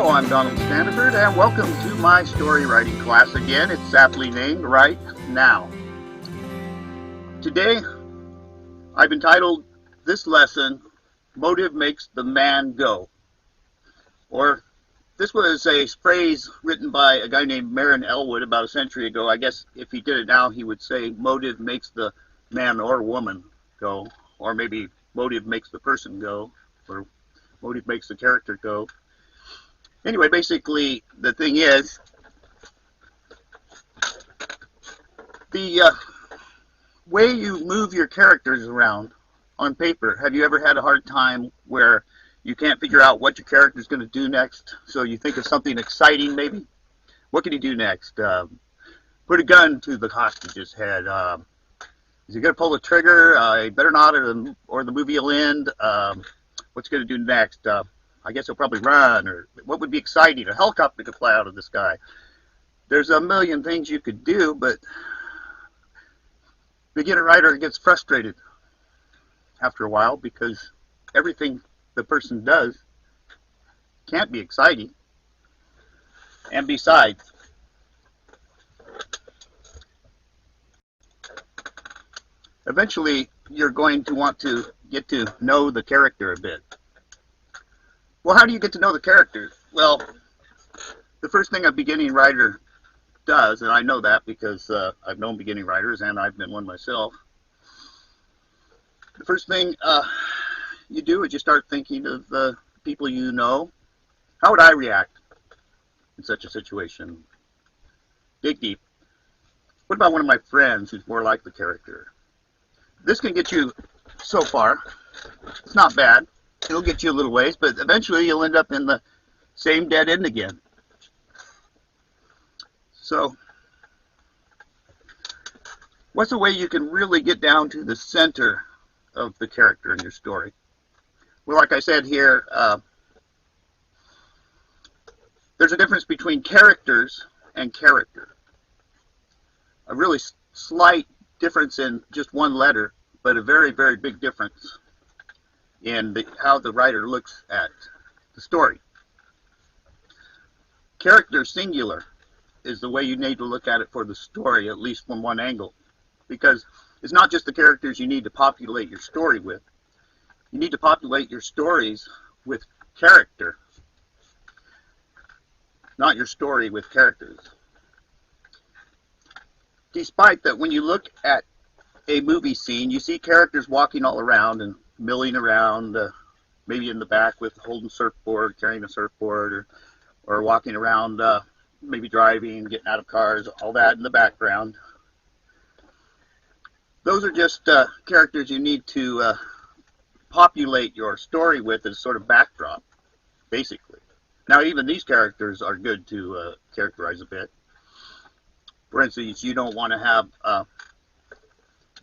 Hello, I'm Donald Standeford, and welcome to my story writing class again. It's aptly named Right Now. Today, I've entitled this lesson, Motive Makes the Man Go. Or, this was a phrase written by a guy named Marin Elwood about a century ago. I guess if he did it now, he would say, motive makes the man or woman go. Or maybe motive makes the person go. Or motive makes the character go. Anyway, basically, the thing is, the way you move your characters around on paper, have you ever had a hard time where you can't figure out what your character is going to do next? So you think of something exciting, maybe? What can he do next? Put a gun to the hostage's head. Is he going to pull the trigger? He better not, or the movie will end. What's he going to do next? I guess he'll probably run, or what would be exciting? A helicopter could fly out of the sky. There's a million things you could do, but beginner writer gets frustrated after a while because everything the person does can't be exciting. And besides, eventually you're going to want to get to know the character a bit. Well, how do you get to know the characters? Well, the first thing a beginning writer does, and I know that because I've known beginning writers and I've been one myself. The first thing you do is you start thinking of the people you know. How would I react in such a situation? Dig deep. What about one of my friends who's more like the character? This can get you so far. It's not bad. It'll get you a little ways, but eventually you'll end up in the same dead end again. So, what's a way you can really get down to the center of the character in your story? Well, like I said here, there's a difference between characters and character. A really slight difference in just one letter, but a very, very big difference in how the writer looks at the story. Character singular is the way you need to look at it for the story, at least from one angle, because it's not just the characters you need to populate your story with. You need to populate your stories with character, not your story with characters. Despite that, when you look at a movie scene, you see characters walking all around and milling around, maybe in the back with holding surfboard, carrying a surfboard, or walking around, maybe driving, getting out of cars, all that in the background. Those are just characters you need to populate your story with as sort of backdrop, basically. Now, even these characters are good to characterize a bit. For instance, you don't want to have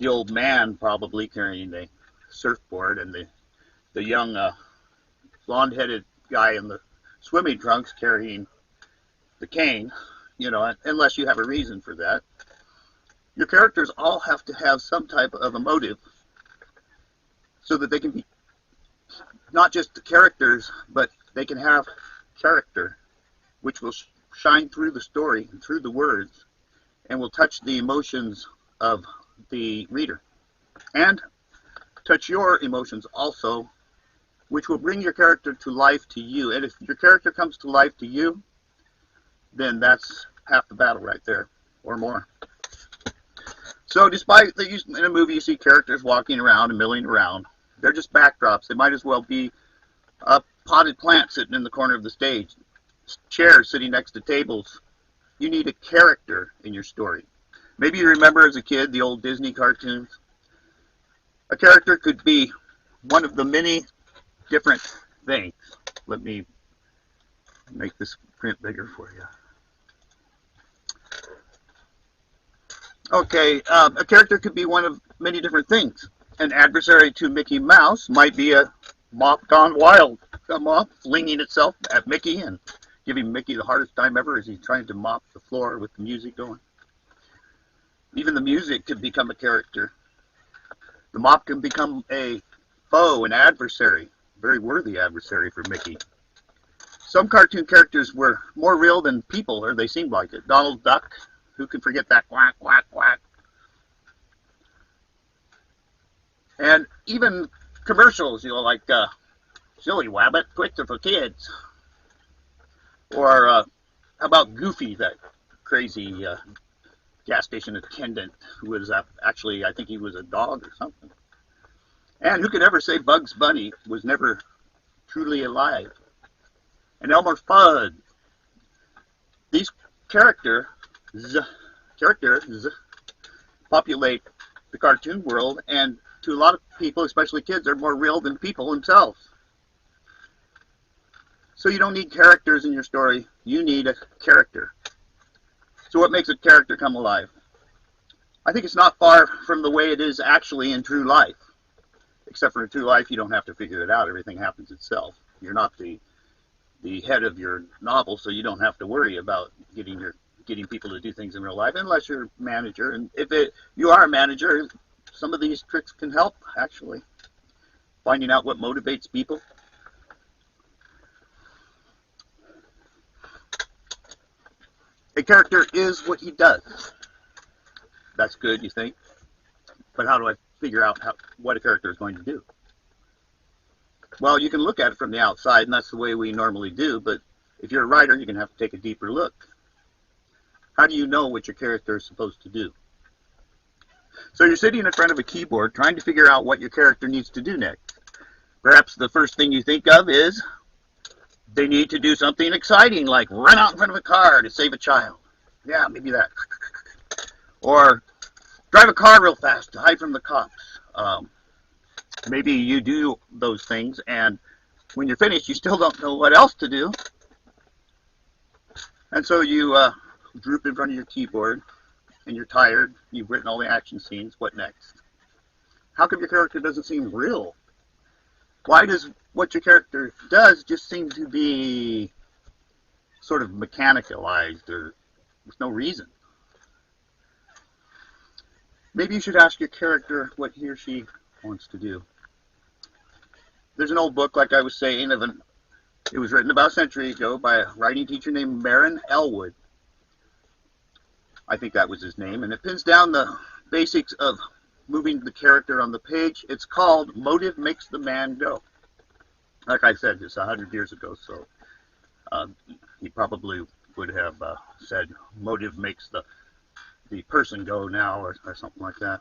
the old man probably carrying the surfboard and the young blonde-headed guy in the swimming trunks carrying the cane, you know, unless you have a reason for that. Your characters all have to have some type of a motive so that they can be not just the characters, but they can have character, which will shine through the story and through the words and will touch the emotions of the reader and touch your emotions also, which will bring your character to life to you. And if your character comes to life to you, then that's half the battle right there, or more. So despite that in a movie you see characters walking around and milling around, they're just backdrops. They might as well be a potted plant sitting in the corner of the stage, chairs sitting next to tables. You need a character in your story. Maybe you remember as a kid the old Disney cartoons. A character could be one of the many different things. Let me make this print bigger for you. Okay, a character could be one of many different things. An adversary to Mickey Mouse might be a mop gone wild. A mop flinging itself at Mickey and giving Mickey the hardest time ever as he's trying to mop the floor with the music going. Even the music could become a character. The mop can become a foe, an adversary, very worthy adversary for Mickey. Some cartoon characters were more real than people, or they seemed like it. Donald Duck, who can forget that quack, quack, quack? And even commercials, like Silly Wabbit, Twister for Kids. Or how about Goofy, that crazy gas station attendant who was actually, I think he was a dog or something. And who could ever say Bugs Bunny was never truly alive? And Elmer Fudd. These characters populate the cartoon world, and to a lot of people, especially kids, they're more real than people themselves. So you don't need characters in your story, you need a character. So what makes a character come alive? I think it's not far from the way it is actually in true life. Except for in true life, you don't have to figure it out. Everything happens itself. You're not the head of your novel, so you don't have to worry about getting people to do things in real life, unless you're a manager. And if you are a manager, some of these tricks can help, actually. Finding out what motivates people. A character is what he does. That's good, you think? But how do I figure out what a character is going to do? Well, you can look at it from the outside, and that's the way we normally do, but if you're a writer, you're going to have to take a deeper look. How do you know what your character is supposed to do? So you're sitting in front of a keyboard trying to figure out what your character needs to do next. Perhaps the first thing you think of is they need to do something exciting, like run out in front of a car to save a child. Yeah, maybe that. Or drive a car real fast to hide from the cops. Maybe you do those things, and when you're finished, you still don't know what else to do. And so you droop in front of your keyboard, and you're tired. You've written all the action scenes. What next? How come your character doesn't seem real? Why does what your character does just seem to be sort of mechanicalized or with no reason? Maybe you should ask your character what he or she wants to do. There's an old book, like I was saying, it was written about a century ago by a writing teacher named Marin Elwood. I think that was his name, and it pins down the basics of moving the character on the page. It's called Motive Makes the Man Go. Like I said, it's 100 years ago, so he probably would have said motive makes the person go now, or something like that.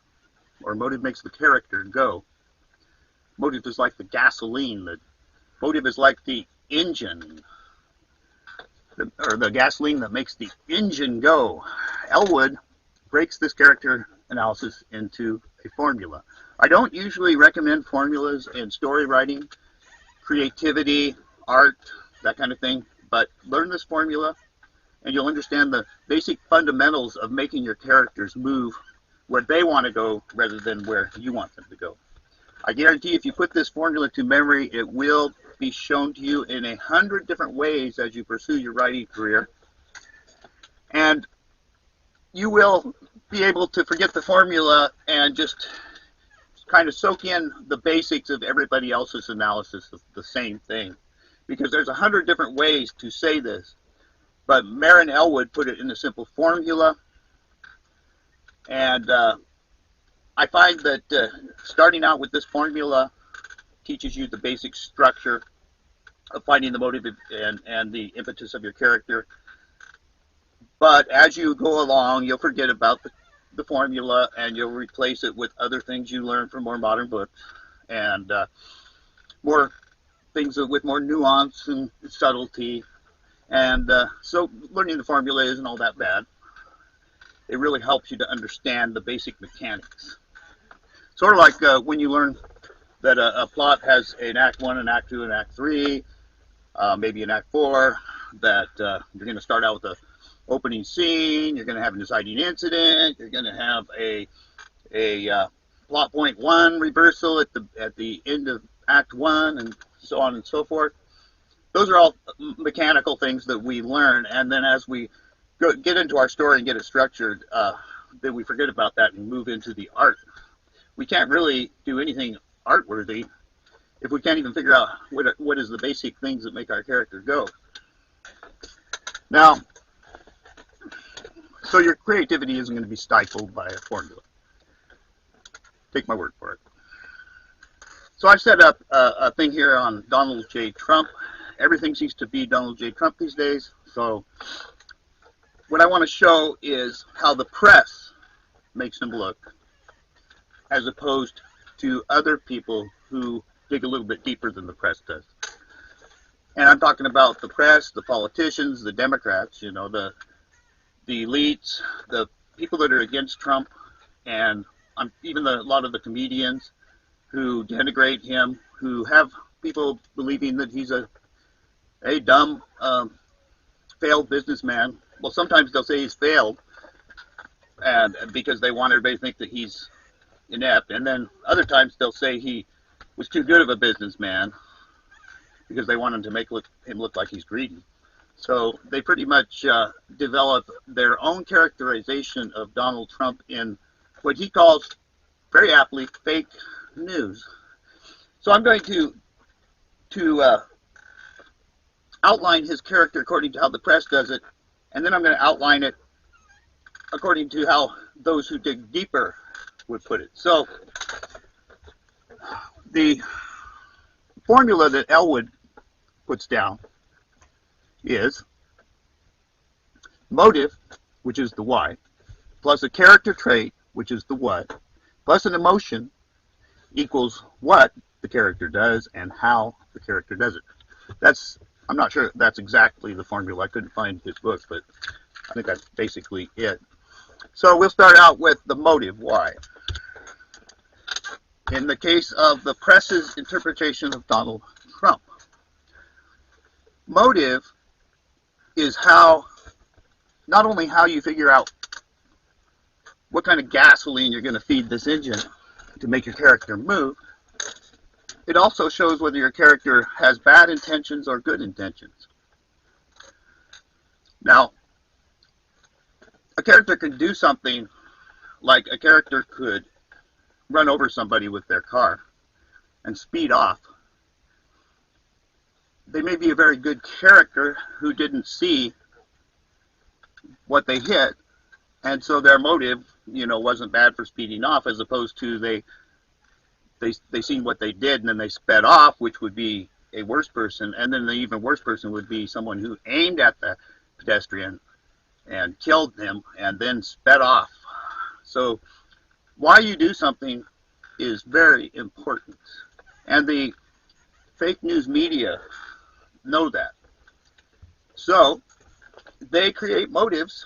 Or motive makes the character go. Motive is like the gasoline. Motive is like the engine, or the gasoline that makes the engine go. Elwood breaks this character analysis into a formula. I don't usually recommend formulas in story writing, creativity, art, that kind of thing, but learn this formula and you'll understand the basic fundamentals of making your characters move where they want to go rather than where you want them to go. I guarantee if you put this formula to memory, it will be shown to you in 100 different ways as you pursue your writing career. And you will be able to forget the formula and just kind of soak in the basics of everybody else's analysis of the same thing. Because there's 100 different ways to say this. But Marin Elwood put it in a simple formula. And I find that starting out with this formula teaches you the basic structure of finding the motive and the impetus of your character. But as you go along, you'll forget about the formula and you'll replace it with other things you learn from more modern books and more things with more nuance and subtlety. And so learning the formula isn't all that bad. It really helps you to understand the basic mechanics. Sort of like when you learn that a plot has an Act 1, an Act 2, an Act 3, maybe an Act 4, that you're going to start out with the opening scene, you're going to have an inciting incident, you're going to have a plot point 1 reversal at the end of Act 1, and so on and so forth. Those are all mechanical things that we learn, and then as we get into our story and get it structured, then we forget about that and move into the art. We can't really do anything art-worthy if we can't even figure out what is the basic things that make our character go. Now, so your creativity isn't going to be stifled by a formula. Take my word for it. So I've set up a thing here on Donald J. Trump. Everything seems to be Donald J. Trump these days. So what I want to show is how the press makes him look, as opposed to other people who dig a little bit deeper than the press does. And I'm talking about the press, the politicians, the Democrats, you know, the elites, the people that are against Trump, and even a lot of the comedians who denigrate him, who have people believing that he's a dumb, failed businessman. Well, sometimes they'll say he's failed, and because they want everybody to think that he's inept, and then other times they'll say he was too good of a businessman because they want him to make him look like he's greedy. So they pretty much develop their own characterization of Donald Trump in what he calls, very aptly, fake news. So I'm going to outline his character according to how the press does it, and then I'm going to outline it according to how those who dig deeper would put it. So the formula that Elwood puts down is motive, which is the why, plus a character trait, which is the what, plus an emotion equals what the character does and how the character does it. I'm not sure that's exactly the formula. I couldn't find his book, but I think that's basically it. So we'll start out with the motive, why. In the case of the press's interpretation of Donald Trump, motive is not only how you figure out what kind of gasoline you're going to feed this engine to make your character move, it also shows whether your character has bad intentions or good intentions. Now, a character can do something like a character could run over somebody with their car and speed off. They may be a very good character who didn't see what they hit, and so their motive, wasn't bad for speeding off, as opposed to they seen what they did and then they sped off, which would be a worse person, and then the even worse person would be someone who aimed at the pedestrian and killed them and then sped off. So why you do something is very important, and the fake news media know that. So they create motives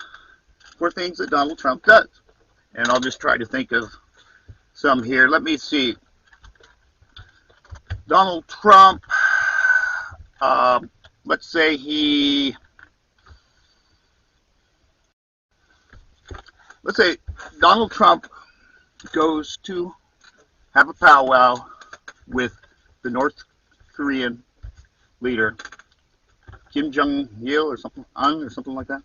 for things that Donald Trump does, and I'll just try to think of some here. Let me see. Donald Trump, let's say Donald Trump goes to have a powwow with the North Korean leader, Kim Jong-il or something like that.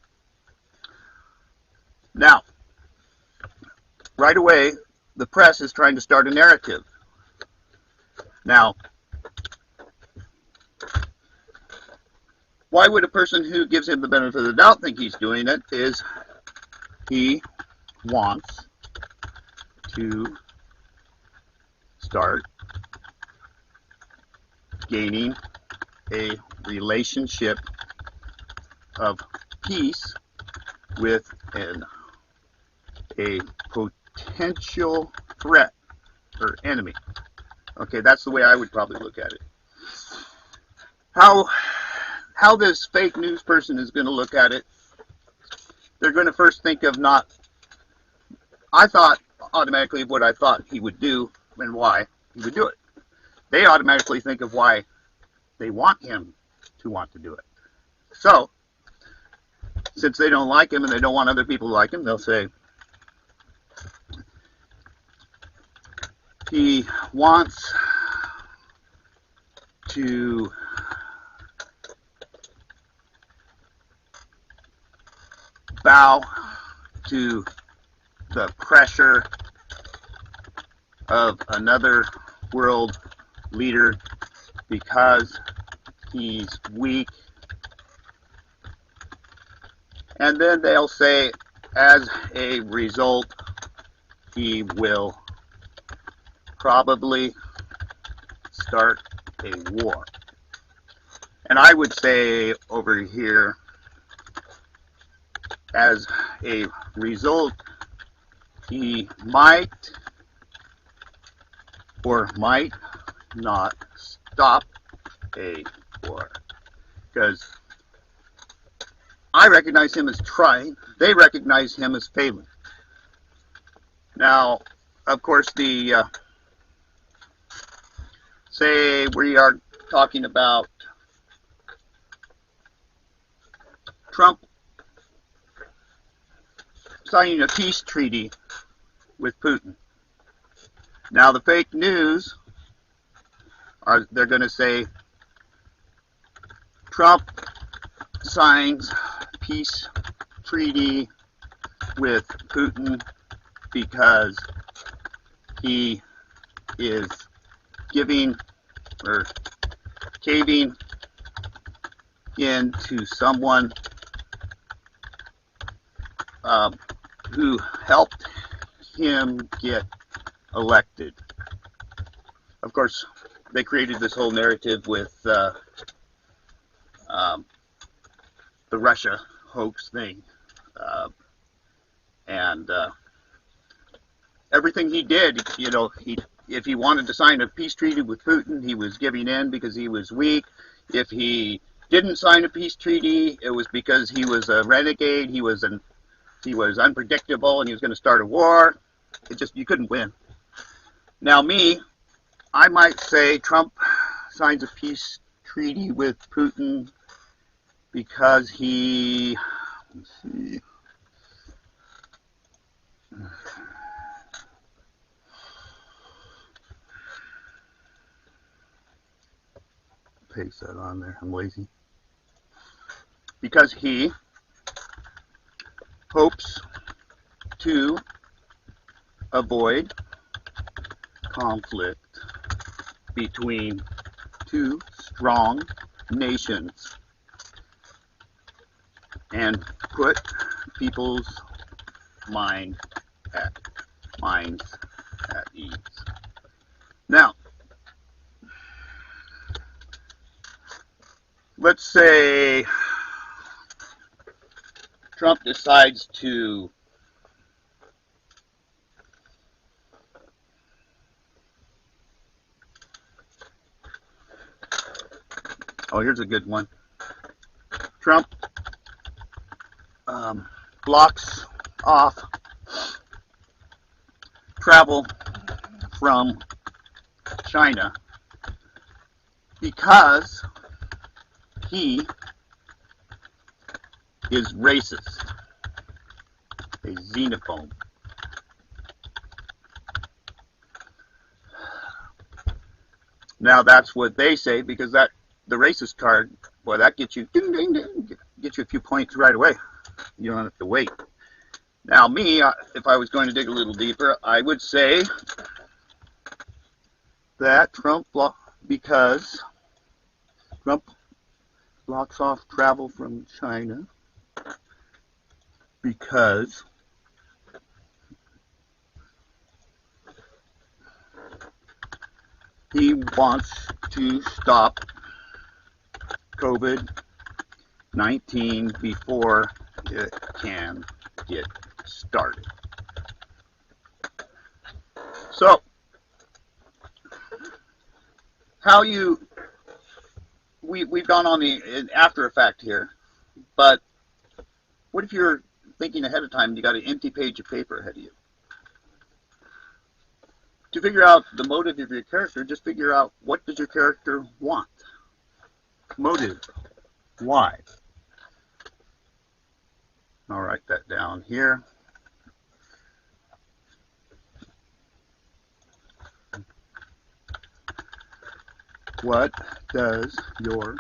Now, right away, the press is trying to start a narrative. Now, why would a person who gives him the benefit of the doubt think he's doing it? Is he wants to start gaining a relationship of peace with a potential threat or enemy. Okay, that's the way I would probably look at it. How this fake news person is going to look at it, they're going to first think of I thought automatically of what I thought he would do and why he would do it. They automatically think of why they want him to want to do it. So, since they don't like him and they don't want other people to like him, they'll say, he wants to bow to the pressure of another world leader because he's weak And then they'll say, as a result, he will probably start a war. And I would say over here, as a result, he might or might not stop a war. Because I recognize him as trying, they recognize him as failing. Now, of course, say we are talking about Trump signing a peace treaty with Putin. Now, the fake news they're going to say Trump signs peace treaty with Putin because he is giving or caving in to someone who helped him get elected. Of course, they created this whole narrative with the Russia hoax thing, and everything he did, you know, if he wanted to sign a peace treaty with Putin, he was giving in because he was weak. If he didn't sign a peace treaty, it was because he was a renegade. He was unpredictable, and he was going to start a war. You couldn't win. Now, I might say Trump signs a peace treaty with Putin because he, let's see, paste that on there, I'm lazy, because he hopes to avoid conflict between two strong nations and put people's minds at ease. Now, let's say Trump decides to here's a good one. Trump blocks off travel from China because he is racist, a xenophobe. Now that's what they say, because the racist card, boy, that gets you ding, ding, ding, get you a few points right away. You don't have to wait. Now if I was going to dig a little deeper, I would say that because Trump blocks off travel from China because he wants to stop COVID-19 before it can get started. So, we've gone on the after effect here, but what if you're thinking ahead of time and you got an empty page of paper ahead of you? To figure out the motive of your character, just figure out, what does your character want? Motive. Why? I'll write that down here. What does your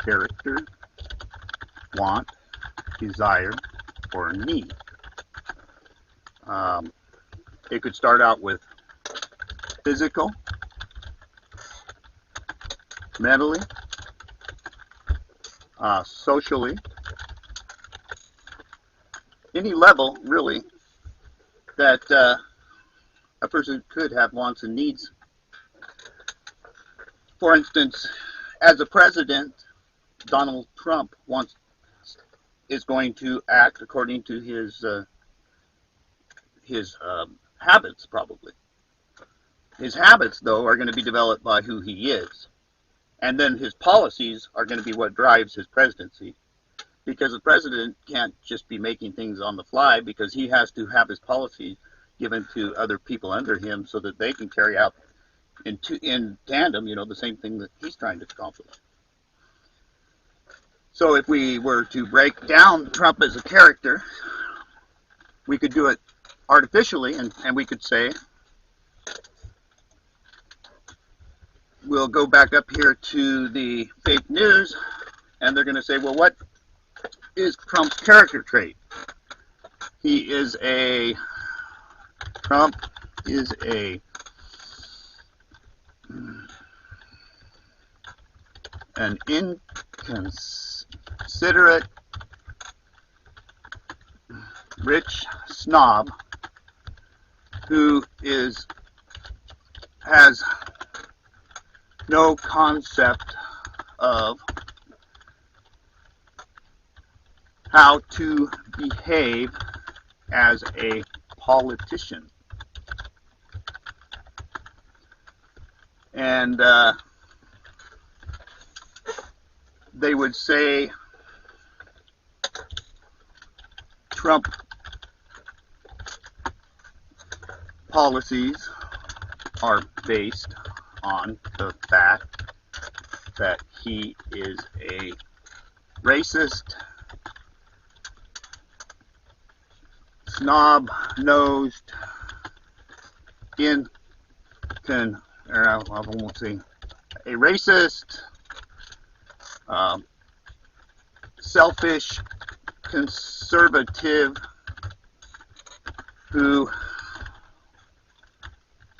character want, desire, or need? It could start out with physical, mentally, socially, any level, really, that a person could have wants and needs. For instance, as a president, Donald Trump is going to act according to his habits, probably. His habits, though, are going to be developed by who he is. And then his policies are going to be what drives his presidency. Because the president can't just be making things on the fly, because he has to have his policies given to other people under him so that they can carry out in tandem, the same thing that he's trying to accomplish. So if we were to break down Trump as a character, we could do it artificially, and we could say, we'll go back up here to the fake news, and they're going to say, well, what is Trump's character trait? Trump is an inconsiderate, rich snob who has no concept of how to behave as a politician. And they would say Trump policies are based on the fact that he is a racist, snob-nosed, a racist, selfish, conservative, who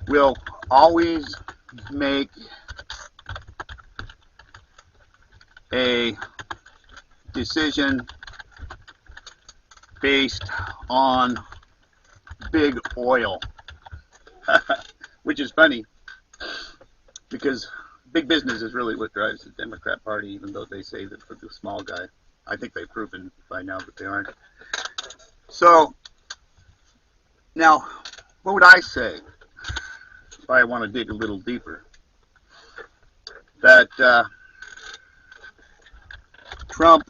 will always make a decision based on big oil. Which is funny, because big business is really what drives the Democrat Party, even though they say that for the small guy. I think they've proven by now that they aren't. So, now, what would I say if I want to dig a little deeper? That Trump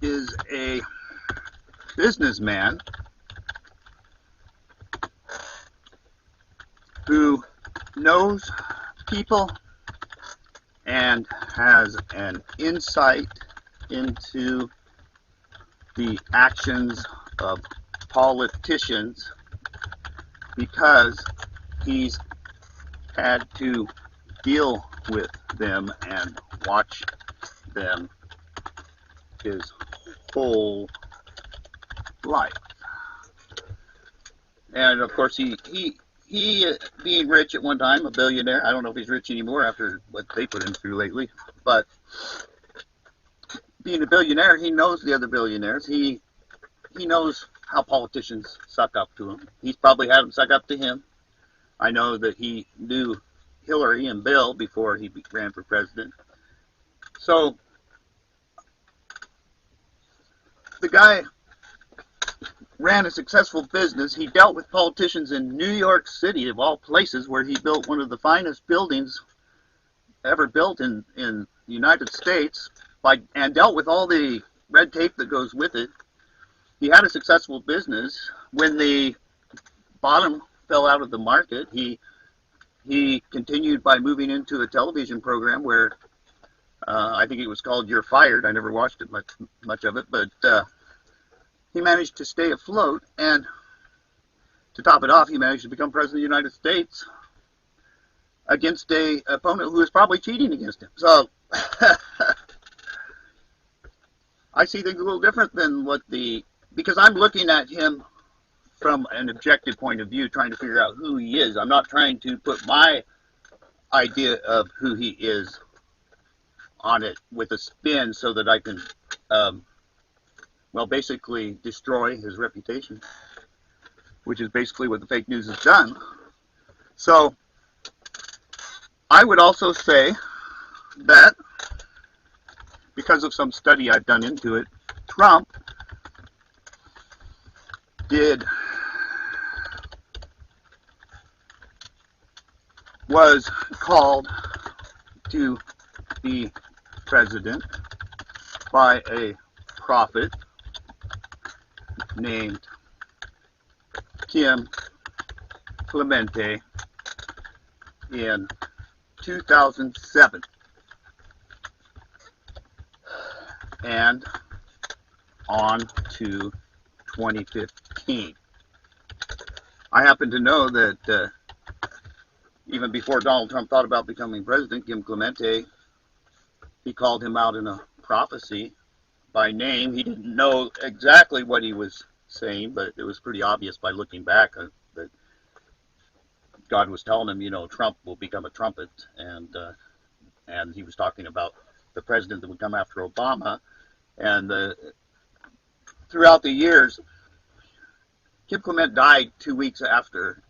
is a businessman who knows people and has an insight into the actions of politicians, because he's had to deal with them and watch them his whole life. And of course, he being rich at one time, a billionaire. I don't know if he's rich anymore after what they put him through lately, but being a billionaire, he knows the other billionaires. He knows how politicians suck up to him. He's probably had them suck up to him. I know that he knew Hillary and Bill before he ran for president. So the guy ran a successful business. He dealt with politicians in New York City, of all places, where he built one of the finest buildings ever built in the United States, and dealt with all the red tape that goes with it. He had a successful business. When the bottom fell out of the market, he continued by moving into a television program where I think it was called You're Fired. I never watched it much of it, but he managed to stay afloat, and to top it off, he managed to become president of the United States against an opponent who was probably cheating against him. So I see things a little different than because I'm looking at him from an objective point of view, trying to figure out who he is. I'm not trying to put my idea of who he is on it with a spin so that I can well, basically destroy his reputation, which is basically what the fake news has done. So I would also say that because of some study I've done into it, Trump was called to be president by a prophet named Kim Clemente in 2007 and on to 2015. I happen to know that even before Donald Trump thought about becoming president, Kim Clemente, he called him out in a prophecy by name. He didn't know exactly what he was saying, but it was pretty obvious by looking back that God was telling him, you know, Trump will become a trumpet, and he was talking about the president that would come after Obama. And throughout the years, Kim Clement died 2 weeks after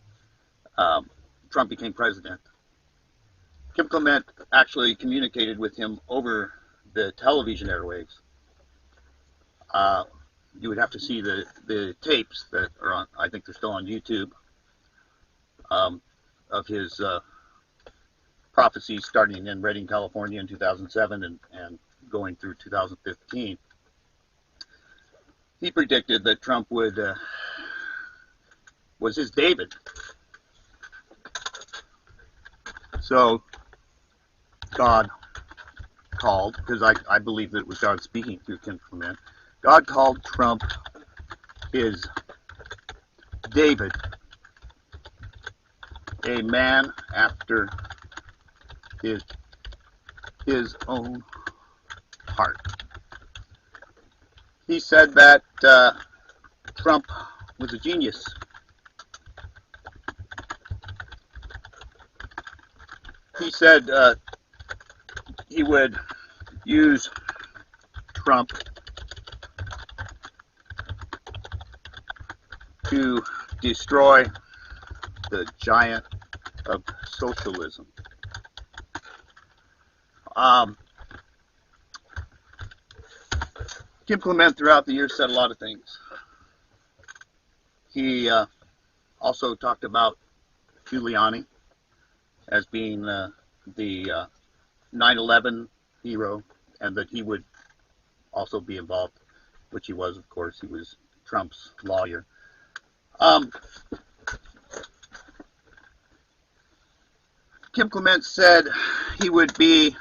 Trump became president. Kim Clement actually communicated with him over the television airwaves. You would have to see the tapes that are on, I think they're still on YouTube, of his prophecies starting in Redding, California in 2007 and going through 2015. He predicted that Trump was his David. So God called, because I believe that it was God speaking through Kim Clement, God called Trump his David, a man after his own heart. He said that Trump was a genius. He said he would use Trump to destroy the giant of socialism. Kim Clement throughout the years said a lot of things. He also talked about Giuliani as being the 9/11 hero, and that he would also be involved, which he was, of course. He was Trump's lawyer. Kim Clement said he would be,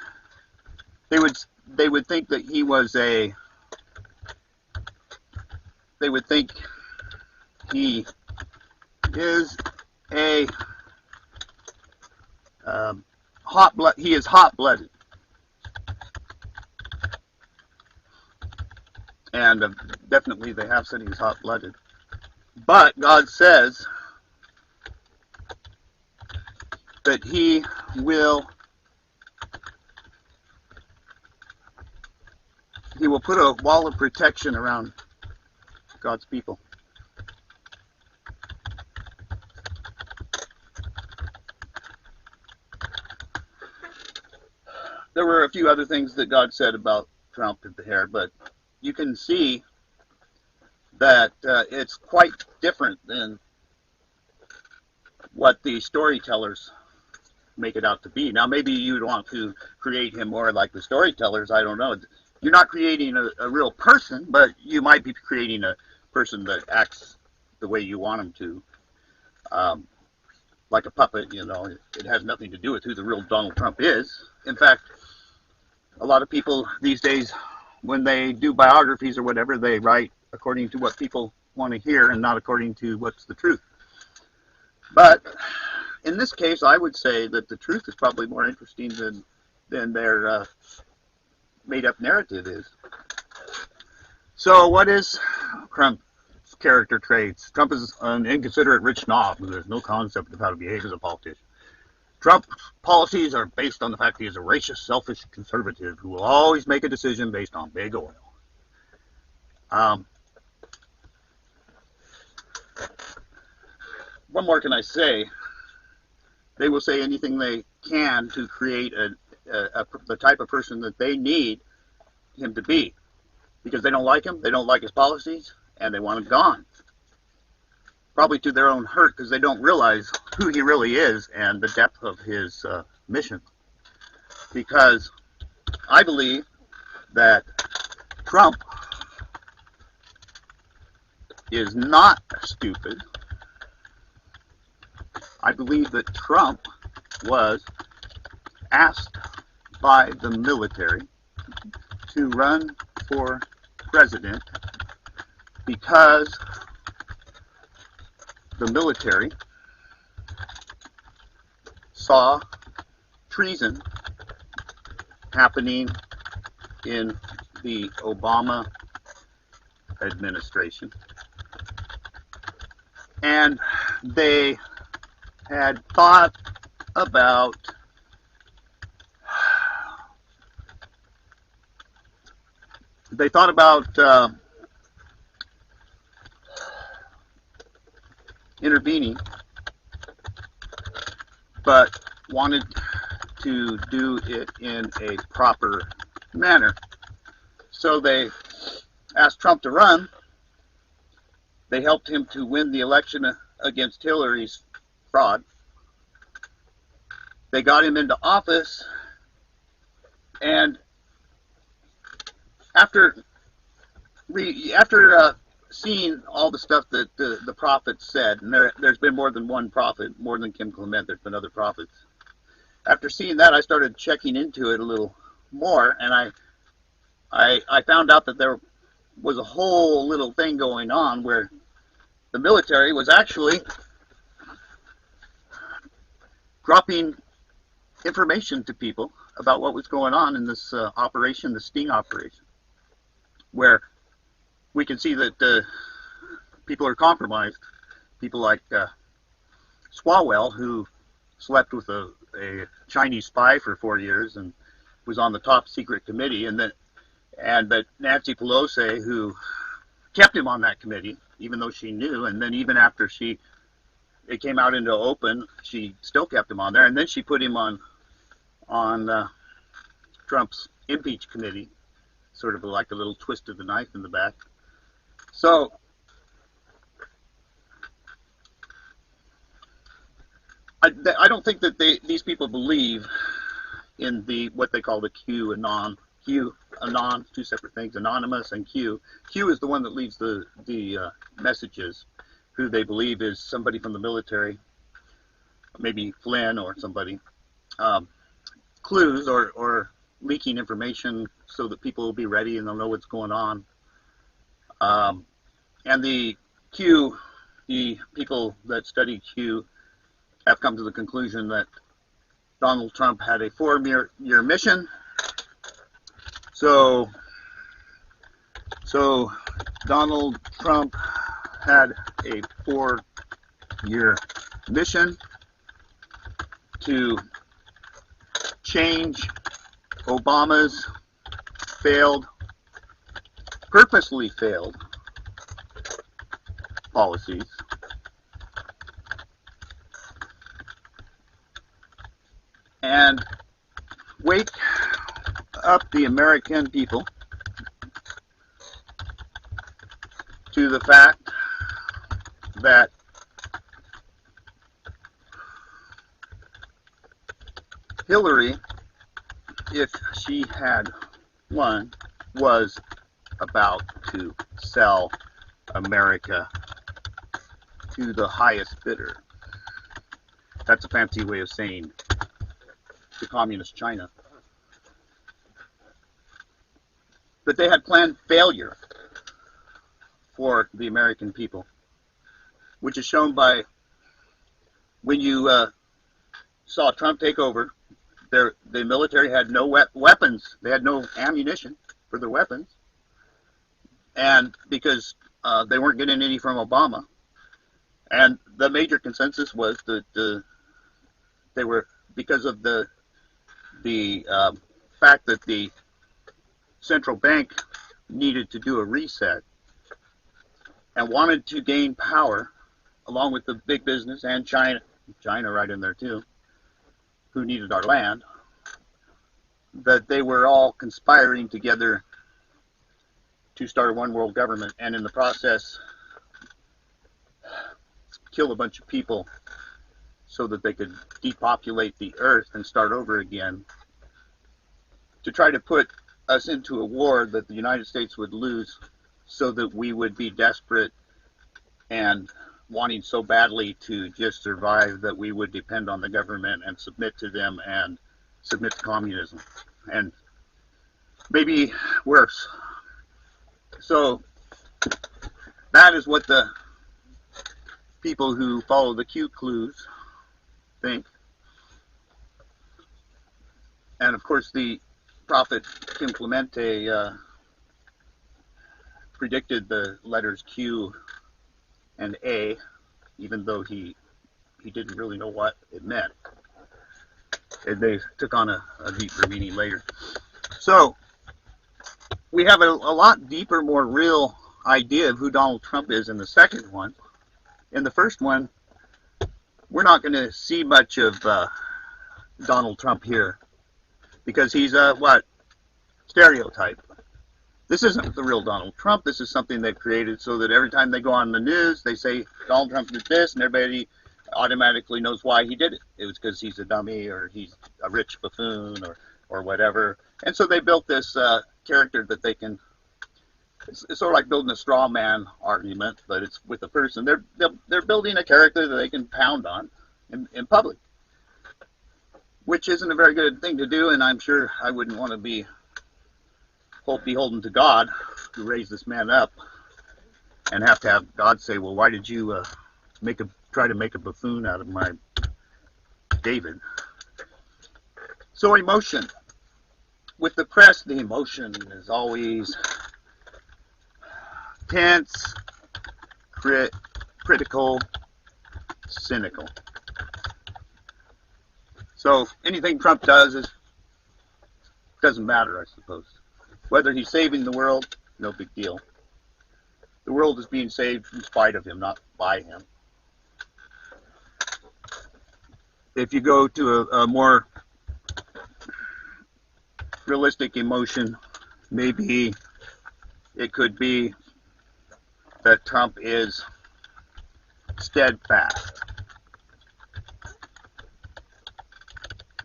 they would think that he was they would think he is a he is hot-blooded, and definitely they have said he's hot-blooded. But God says that he will put a wall of protection around God's people. There were a few other things that God said about Trump and the hair, but you can see that it's quite different than what the storytellers make it out to be. Now, maybe you'd want to create him more like the storytellers. I don't know. You're not creating a real person, but you might be creating a person that acts the way you want him to. Like a puppet, you know. It has nothing to do with who the real Donald Trump is. In fact, a lot of people these days, when they do biographies or whatever, they write according to what people want to hear and not according to what's the truth. But in this case, I would say that the truth is probably more interesting than their made-up narrative is. So what is Trump's character traits? Trump is an inconsiderate rich snob who has no concept of how to behave as a politician. Trump's policies are based on the fact he is a racist, selfish conservative who will always make a decision based on big oil. Um, what more can I say? They will say anything they can to create the type of person that they need him to be, because they don't like him, they don't like his policies, and they want him gone. Probably to their own hurt, because they don't realize who he really is and the depth of his mission. Because I believe that Trump is not stupid. I believe that Trump was asked by the military to run for president because the military saw treason happening in the Obama administration, and they had thought about intervening, but wanted to do it in a proper manner. So they asked Trump to run. They helped him to win the election against Hillary's fraud. They got him into office, and after seeing all the stuff that the prophets said, and there's been more than one prophet, more than Kim Clement, there's been other prophets. After seeing that, I started checking into it a little more, and I found out that there was a whole little thing going on where the military was actually dropping information to people about what was going on in this operation, the sting operation, where we can see that people are compromised. People like Swalwell, who slept with a Chinese spy for 4 years and was on the top secret committee, and that Nancy Pelosi, who kept him on that committee, even though she knew, and then even after it came out into open, she still kept him on there, and then she put him on Trump's impeach committee, sort of like a little twist of the knife in the back. So I don't think that these people believe in what they call the Q anon, two separate things, anonymous and Q. Q is the one that leaves the messages, who they believe is somebody from the military, maybe Flynn or somebody, clues or leaking information so that people will be ready and they'll know what's going on. And the Q, the people that study Q have come to the conclusion that Donald Trump had a 4-year mission. So Donald Trump had a 4-year mission to change Obama's purposely failed policies, and wake up the American people to the fact that Hillary, if she had won, was about to sell America to the highest bidder. That's a fancy way of saying to communist China. But they had planned failure for the American people, which is shown by when you saw Trump take over. The military had no weapons. They had no ammunition for their weapons, and because they weren't getting any from Obama, and the major consensus was that they were, because of the fact that the central bank needed to do a reset, and wanted to gain power along with the big business and China right in there too, who needed our land, that they were all conspiring together to start a one world government, and in the process kill a bunch of people so that they could depopulate the earth and start over again, to try to put us into a war that the United States would lose, so that we would be desperate and wanting so badly to just survive that we would depend on the government and submit to them and submit to communism, and maybe worse. So that is what the people who follow the Q clues think. And of course the prophet Kim Clemente predicted the letters Q and A, even though he didn't really know what it meant. They took on a deeper meaning later. So we have a lot deeper, more real idea of who Donald Trump is in the second one. In the first one, we're not going to see much of Donald Trump here, because he's a stereotype. This isn't the real Donald Trump. This is something they've created so that every time they go on the news, they say Donald Trump did this, and everybody automatically knows why he did it. It was because he's a dummy, or he's a rich buffoon, or whatever. And so they built this character that they can. It's sort of like building a straw man argument, but it's with a person. They're building a character that they can pound on in public, which isn't a very good thing to do. And I'm sure I wouldn't want to be beholden to God, who raised this man up, and have to have God say, "Well, why did you try to make a buffoon out of my David?" So emotion. With the press, the emotion is always tense, critical, cynical. So anything Trump does doesn't matter, I suppose. Whether he's saving the world, no big deal. The world is being saved in spite of him, not by him. If you go to a more realistic emotion, maybe it could be that Trump is steadfast.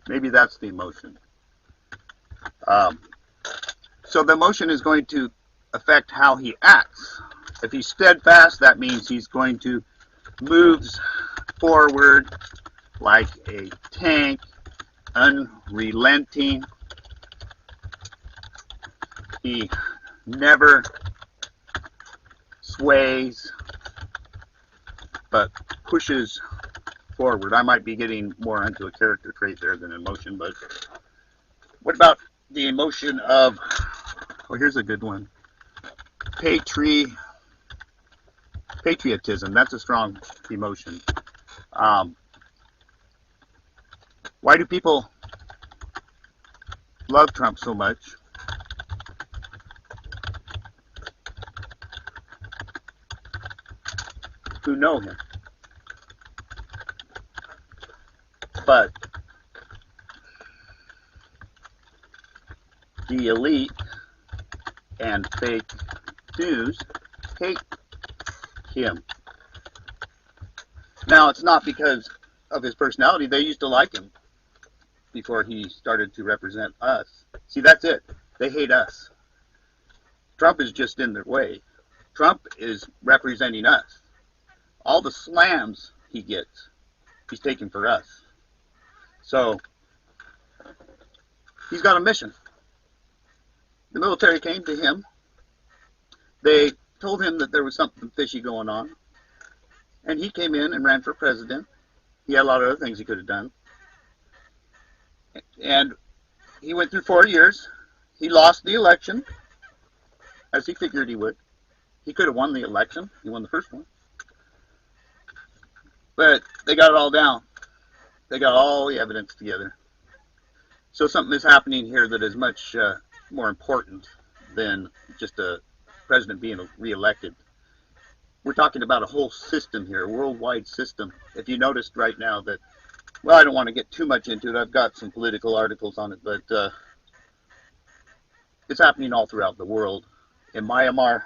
Maybe that's the emotion. So the emotion is going to affect how he acts. If he's steadfast, that means he's going to move forward like a tank, unrelenting. He never sways, but pushes forward. I might be getting more into a character trait there than emotion, but what about the emotion of, well, here's a good one, patriotism. That's a strong emotion. Why do people love Trump so much? Who know him. But the elite and fake news hate him. Now, it's not because of his personality. They used to like him before he started to represent us. See, that's it. They hate us. Trump is just in their way. Trump is representing us. All the slams he gets, he's taking for us. So, he's got a mission. The military came to him. They told him that there was something fishy going on. And he came in and ran for president. He had a lot of other things he could have done. And he went through 4 years. He lost the election, as he figured he would. He could have won the election. He won the first one. But they got it all down. They got all the evidence together. So something is happening here that is much more important than just a president being reelected. we're talking about a whole system here, a worldwide system. If you noticed right now that, well, I don't want to get too much into it. I've got some political articles on it, but it's happening all throughout the world. In Myanmar,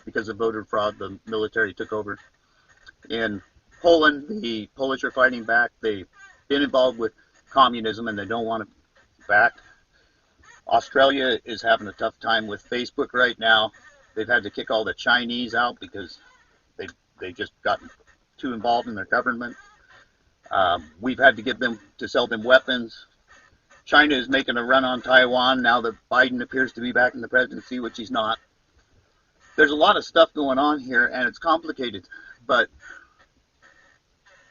because of voter fraud, the military took over. In Poland, the Polish are fighting back. They've been involved with communism and they don't want it back. Australia is having a tough time with Facebook right now. They've had to kick all the Chinese out because they just gotten too involved in their government. We've had to get them to sell them weapons. China is making a run on Taiwan now that Biden appears to be back in the presidency, which he's not. There's a lot of stuff going on here, and it's complicated, but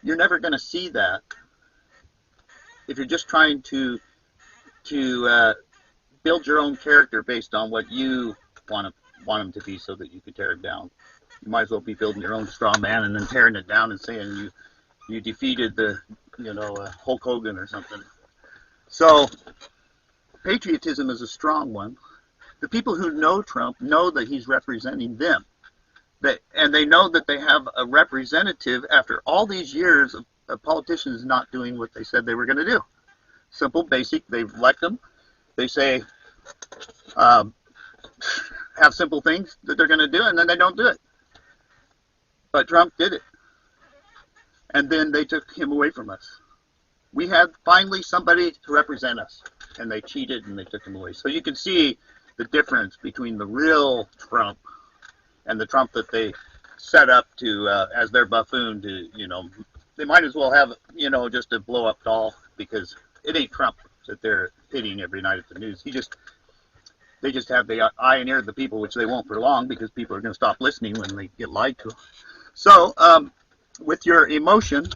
you're never going to see that if you're just trying to build your own character based on what you want him to be, so that you can tear it down. You might as well be building your own straw man and then tearing it down and saying you defeated the Hulk Hogan or something. So patriotism is a strong one. The people who know Trump know that he's representing them. And they know that they have a representative after all these years of politicians not doing what they said they were going to do. Simple, basic. They elect them. They say, have simple things that they're going to do, and then they don't do it. But Trump did it. And then they took him away from us. We had finally somebody to represent us, and they cheated and they took him away. So you can see the difference between the real Trump and the Trump that they set up to as their buffoon to, they might as well have, just a blow up doll, because it ain't Trump that they're hitting every night at the news. They just have the eye and ear of the people, which they won't for long, because people are going to stop listening when they get lied to. So with your emotion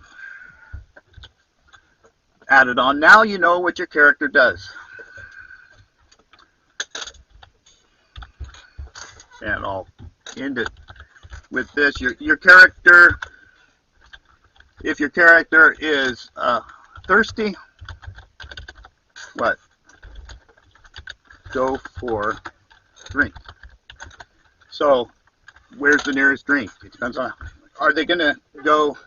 added on, now you know what your character does. And I'll end it with this. Your character, if your character is thirsty, what? Go for drink. So where's the nearest drink? It depends on, are they going to go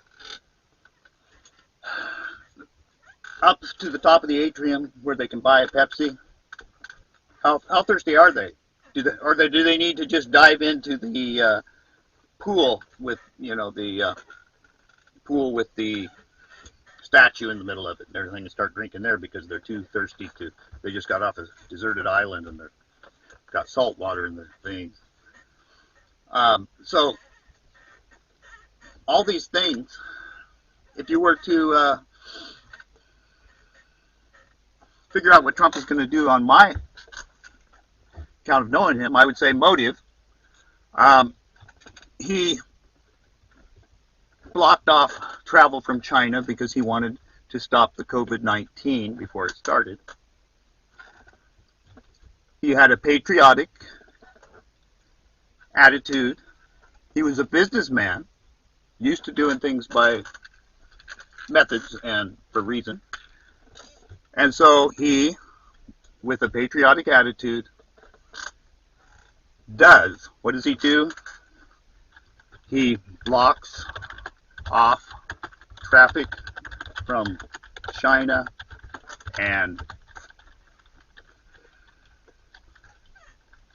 up to the top of the atrium where they can buy a Pepsi? How thirsty are they? Do they need to just dive into the pool with the pool with the statue in the middle of it and everything, and start drinking there because they're too thirsty to? They just got off a deserted island and they're got salt water in their veins. So all these things, if you were to figure out what Trump is going to do on my account of knowing him, I would say motive. He blocked off travel from China because he wanted to stop the COVID-19 before it started. He had a patriotic attitude. He was a businessman, used to doing things by methods and for reason. And so he, with a patriotic attitude, does. What does he do? He blocks off traffic from China and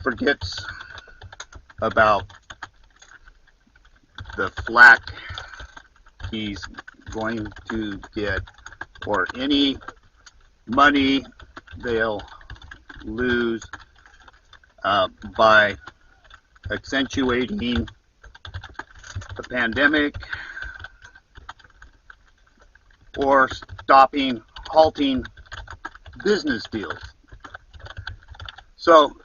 forgets about the flack he's going to get, or any money they'll lose by accentuating the pandemic or halting business deals. So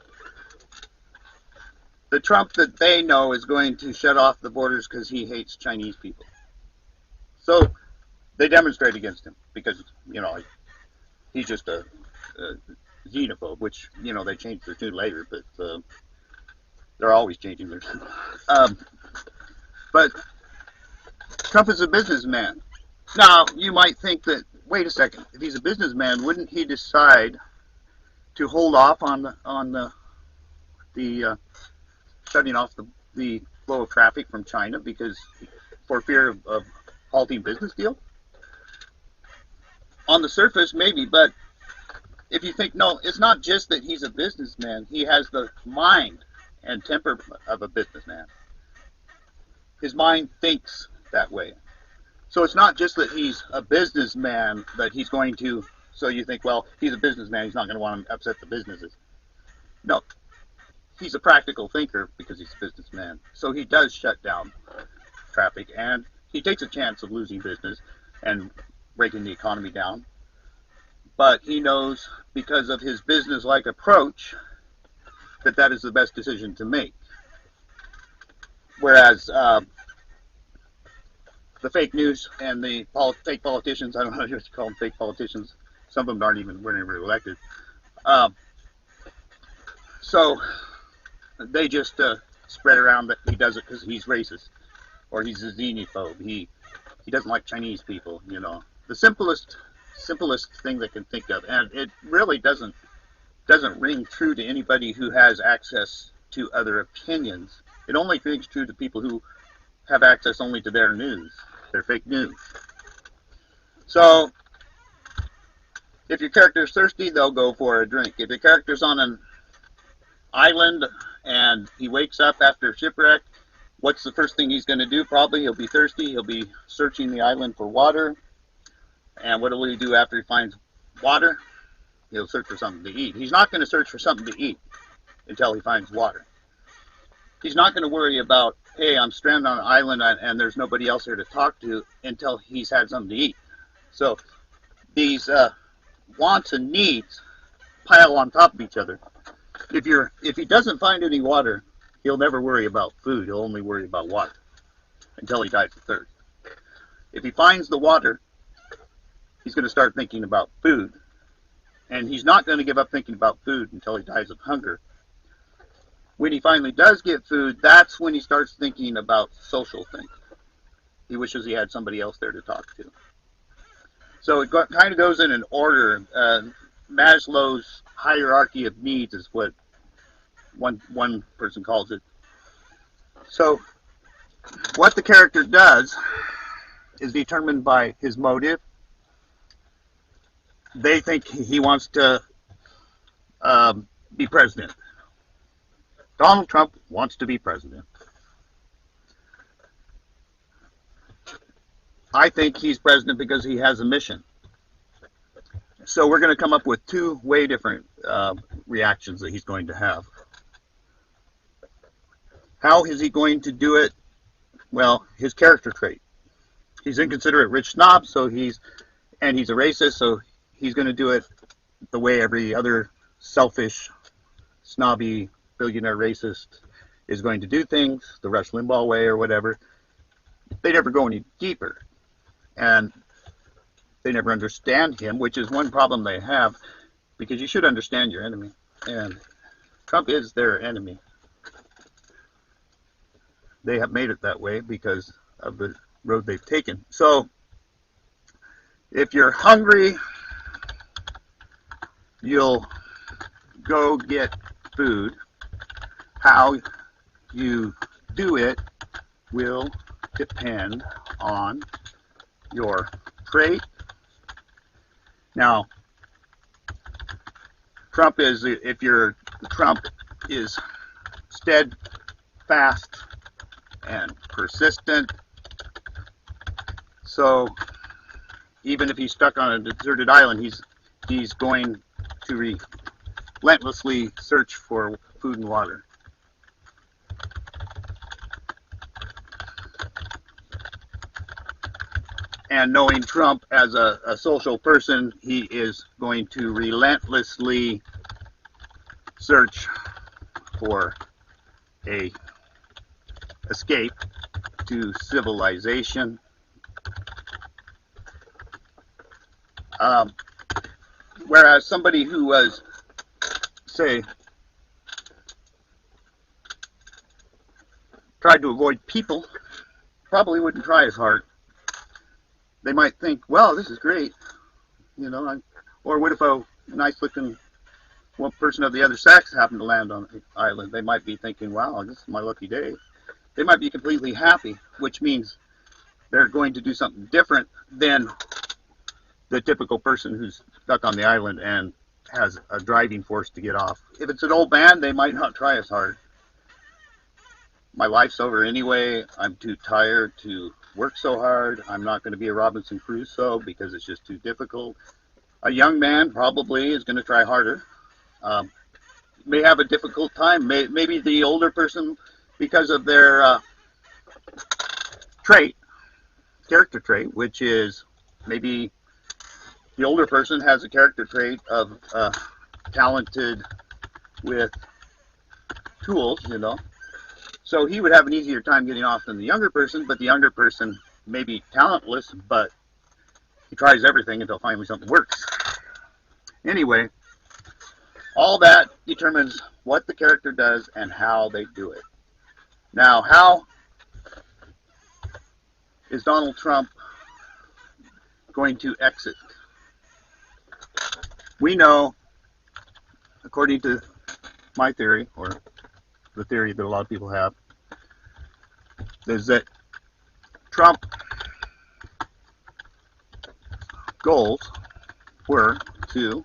the Trump that they know is going to shut off the borders because he hates Chinese people. So they demonstrate against him because, he's just a xenophobe, which, they changed their tune later, but they're always changing their tune. But Trump is a businessman. Now, you might think that, wait a second, if he's a businessman, wouldn't he decide to hold off on the shutting off the flow of traffic from China because for fear of halting business deal? On the surface, maybe, but if you think, no, it's not just that he's a businessman. He has the mind and temper of a businessman. His mind thinks that way. So it's not just that he's a businessman that he's going to, so you think, well, he's a businessman, he's not going to want to upset the businesses. No, he's a practical thinker because he's a businessman. So he does shut down traffic, and he takes a chance of losing business and breaking the economy down. But he knows, because of his business-like approach, that that is the best decision to make. Whereas the fake news and the fake politicians, I don't know what you call them, fake politicians, some of them weren't even elected. So they just spread around that he does it because he's racist, or he's a xenophobe. He doesn't like Chinese people, you know. The simplest thing they can think of, and it really doesn't ring true to anybody who has access to other opinions. It only rings true to people who have access only to their news, their fake news. So if your character's thirsty, they'll go for a drink. If your character's on an island and he wakes up after shipwreck, what's the first thing he's going to do? Probably he'll be thirsty. He'll be searching the island for water. And what will he do after he finds water? He'll search for something to eat. He's not going to search for something to eat until he finds water. He's not going to worry about, hey, I'm stranded on an island and there's nobody else here to talk to, until he's had something to eat. So these wants and needs pile on top of each other. If he doesn't find any water, he'll never worry about food. He'll only worry about water until he dies of thirst. If he finds the water, he's going to start thinking about food. And he's not going to give up thinking about food until he dies of hunger. When he finally does get food, that's when he starts thinking about social things. He wishes he had somebody else there to talk to. So it kind of goes in an order. Maslow's hierarchy of needs is what one person calls it. So what the character does is determined by his motive. They think he wants to be president. Donald Trump wants to be president. I think he's president because he has a mission. So we're going to come up with two way different reactions that he's going to have. How is he going to do it? Well, his character trait. He's inconsiderate rich snob, so he's a racist, so he's going to do it the way every other selfish, snobby, billionaire racist is going to do things, the Rush Limbaugh way or whatever. They never go any deeper. And they never understand him, which is one problem they have, because you should understand your enemy. And Trump is their enemy. They have made it that way because of the road they've taken. So if you're hungry, you'll go get food. How you do it will depend on your trait. Now, Trump is steadfast and persistent. So even if he's stuck on a deserted island, he's going to relentlessly search for food and water. And knowing Trump as a social person, he is going to relentlessly search for a escape to civilization. Whereas somebody who was, say, tried to avoid people, probably wouldn't try as hard. They might think, well, this is great, you know, or what if a nice-looking person of the other sex happened to land on the island? They might be thinking, wow, this is my lucky day. they might be completely happy, which means they're going to do something different than the typical person who's stuck on the island and has a driving force to get off. If it's an old man, they might not try as hard. My life's over anyway. I'm too tired to work so hard. I'm not going to be a Robinson Crusoe because it's just too difficult. A young man probably is going to try harder. May have a difficult time. Maybe the older person, because of their character trait, which is maybe the older person has a character trait of talented with tools, So he would have an easier time getting off than the younger person, but the younger person may be talentless, but he tries everything until finally something works. Anyway, all that determines what the character does and how they do it. Now, how is Donald Trump going to exit? We know, according to my theory, or the theory that a lot of people have, is that Trump's goals were to,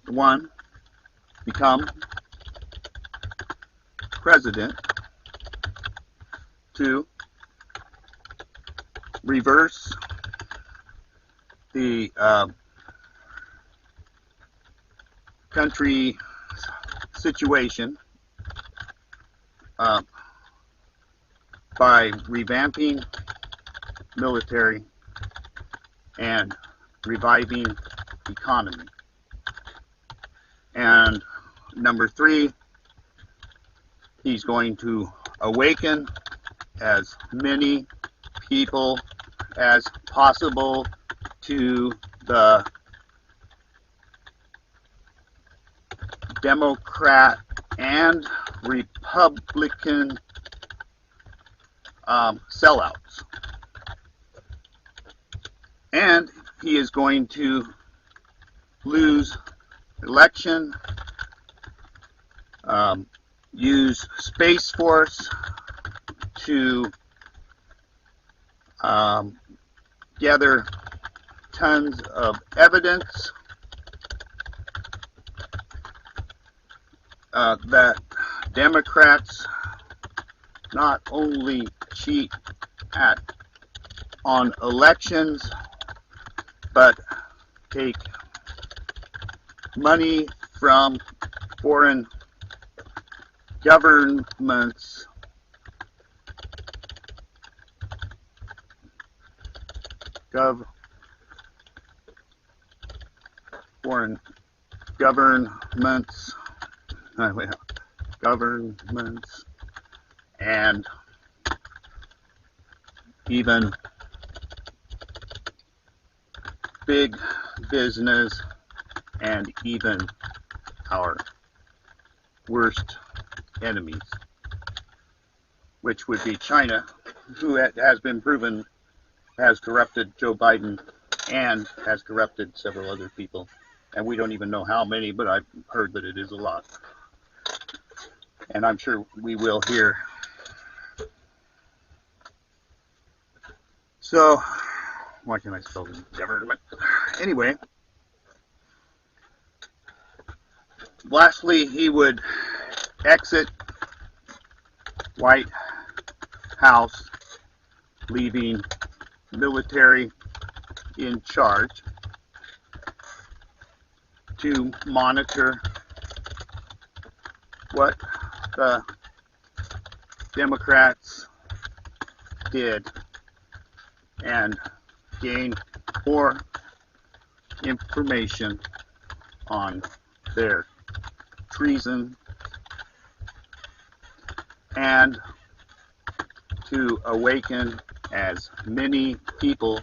one, become president, two, reverse the country situation by revamping military and reviving economy. And number three, he's going to awaken as many people as possible to the Democrat and Republican sellouts. And he is going to lose election, use Space Force to gather tons of evidence that Democrats not only cheat on elections, but take money from foreign governments foreign governments and even big business, and even our worst enemies, which would be China, who has been proven has corrupted Joe Biden and has corrupted several other people. And we don't even know how many, but I've heard that it is a lot. And I'm sure we will hear. So, why can't I spell government? Anyway, lastly, he would exit White House, leaving military in charge to monitor what the Democrats did and gain more information on their treason, and to awaken as many people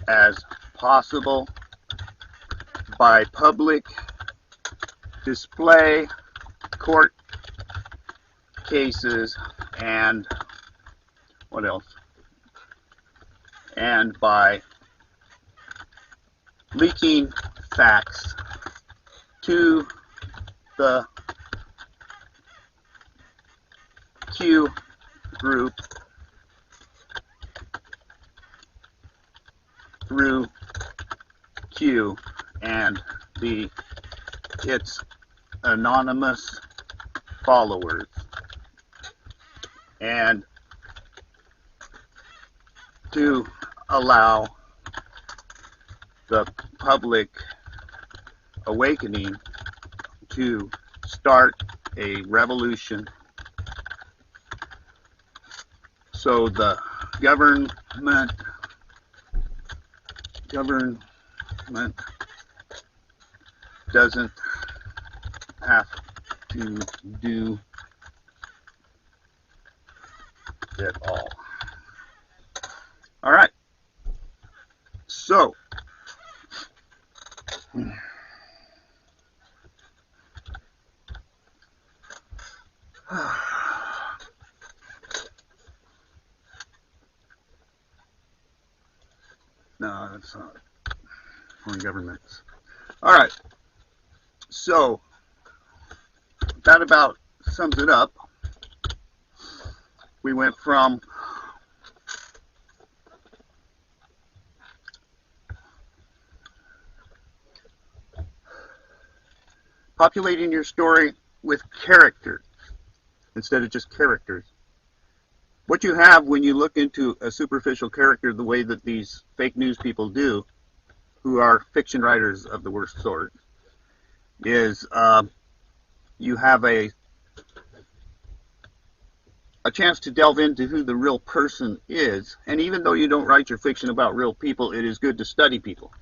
as possible by public display, court cases, and what else? And by leaking facts to the Q group through Q and its anonymous followers, and to allow the public awakening to start a revolution, so the government doesn't have to do it all. All right. So no, that's not foreign governments. All right. So that about sums it up. We went from populating your story with characters instead of just characters. What you have when you look into a superficial character the way that these fake news people do, who are fiction writers of the worst sort, is you have a chance to delve into who the real person is. And even though you don't write your fiction about real people, it is good to study people.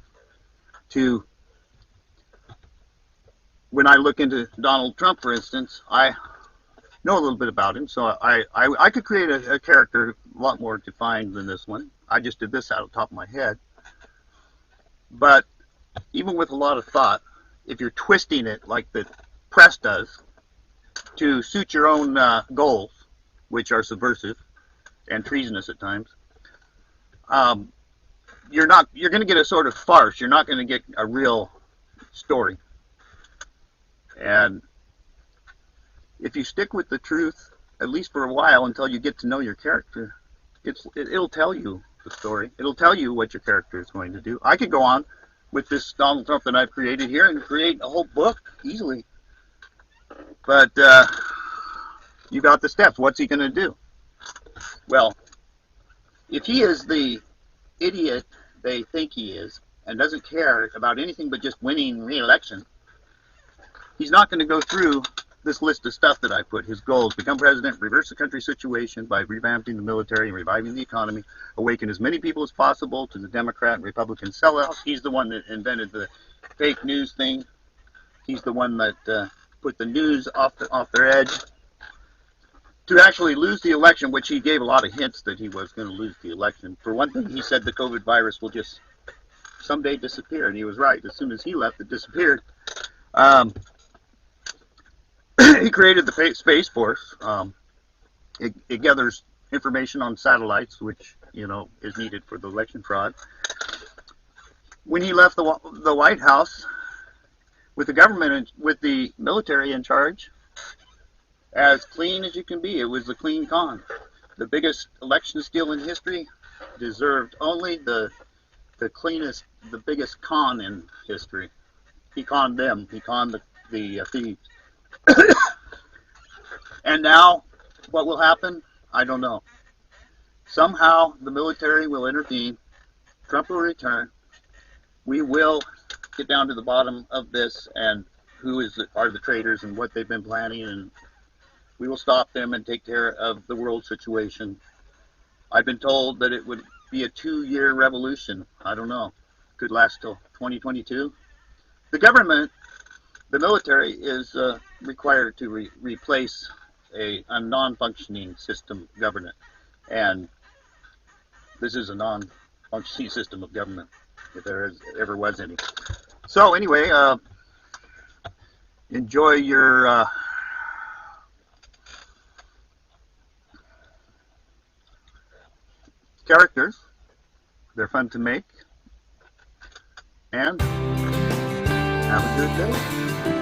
When I look into Donald Trump, for instance, I know a little bit about him, so I could create a character a lot more defined than this one. I just did this out of the top of my head. But even with a lot of thought, if you're twisting it like the press does to suit your own goals, which are subversive and treasonous at times, you're going to get a sort of farce. You're not going to get a real story. And if you stick with the truth, at least for a while, until you get to know your character, it'll tell you the story. It'll tell you what your character is going to do. I could go on with this Donald Trump that I've created here and create a whole book easily. But you got the steps. What's he going to do? Well, if he is the idiot they think he is and doesn't care about anything but just winning re-election, he's not going to go through this list of stuff that I put. His goals: become president, reverse the country's situation by revamping the military and reviving the economy, awaken as many people as possible to the Democrat and Republican sellouts. He's the one that invented the fake news thing. He's the one that put the news off their edge to actually lose the election, which he gave a lot of hints that he was going to lose the election. For one thing, he said the COVID virus will just someday disappear, and he was right. As soon as he left, it disappeared. He created the Space Force. It gathers information on satellites, which is needed for the election fraud. When he left the White House, with the government, with the military in charge, as clean as you can be, it was the clean con. The biggest election steal in history deserved only the cleanest, the biggest con in history. He conned them. He conned the thieves. And now, what will happen? I don't know. Somehow, the military will intervene. Trump will return. We will get down to the bottom of this and who are the traitors and what they've been planning, and we will stop them and take care of the world situation. I've been told that it would be a 2-year revolution. I don't know. Could last till 2022. The government, the military, is required to replace a non-functioning system of government, and this is a non-functioning system of government, if there ever was any. So anyway, enjoy your characters. They're fun to make, and have a good day.